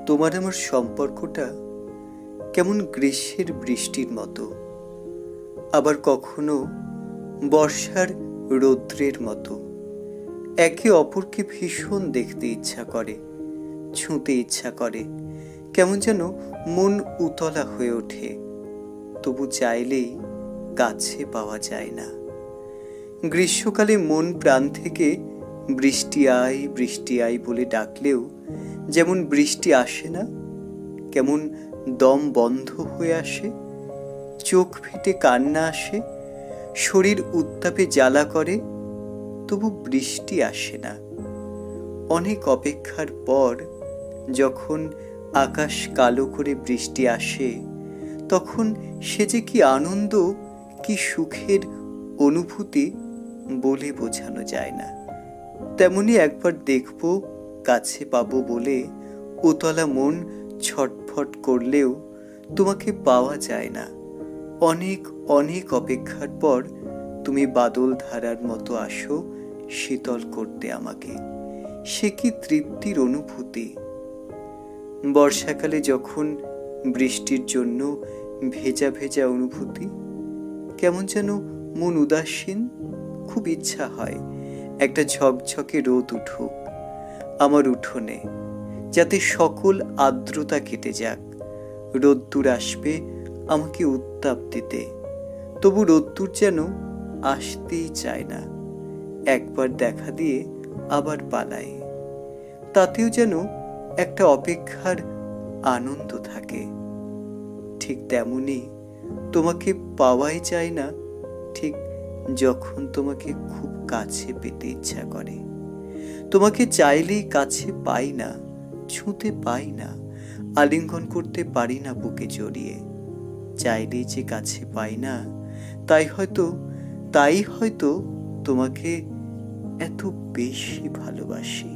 তোমার আমার সম্পর্কটা কেমন গ্রীষ্মের বৃষ্টির মতো, আবার কখনো বর্ষার রৌদ্রের মতো। একে অপরকে ভীষণ দেখতে ইচ্ছা করে, ছুঁতে ইচ্ছা করে, কেমন যেন মন উতলা হয়ে ওঠে, তবু চাইলেই কাছে পাওয়া যায় না। গ্রীষ্মকালে মন প্রাণ থেকে বৃষ্টি আয় বলে ডাকলেও যেমন বৃষ্টি আসে না, কেমন দম বন্ধ হয়ে আসে, চোখ ফেটে কান্না আসে, শরীর উত্তাপে জ্বালা করে, তবু বৃষ্টি আসে না। অনেক অপেক্ষার পর যখন আকাশ কালো করে বৃষ্টি আসে, তখন সে যে কি আনন্দ, কি সুখের অনুভূতি বলে বোঝানো যায় না। তেমনি একবার দেখব, কাছে পাবো বলে উতলা মন ছটফট করলেও তোমাকে পাওয়া যায় না। অনেক অনেক অপেক্ষার পর তুমি বাদল ধারার মতো আসো শীতল করতে আমাকে। সে কি তৃপ্তির অনুভূতি! বর্ষাকালে যখন বৃষ্টির জন্য ভেজা ভেজা অনুভূতি, কেমন যেন মন উদাসীন, খুব ইচ্ছা হয় একটা ঝকঝকে রোদ উঠুক আমার উঠোনে, যাতে সকল আর্দ্রতা কেটে যাক। রোদ্দুর আসবে আমাকে উত্তাপ দিতে, তবু রোদ্দুর যেন আসতেই চায় না। একবার দেখা দিয়ে আবার পালায়, তাতেও যেন একটা অপেক্ষার আনন্দ থাকে। ঠিক তেমনি তোমাকে পাওয়াই যায় না, ঠিক যখন তোমাকে খুব কাছে পেতে ইচ্ছা করে। তোমাকে চাইলেই কাছে পাই না, ছুঁতে পাই না, আলিঙ্গন করতে পারি না বুকে জড়িয়ে। চাইলেই যে কাছে পাই না, তাই হয়তো তোমাকে এত বেশি ভালোবাসি।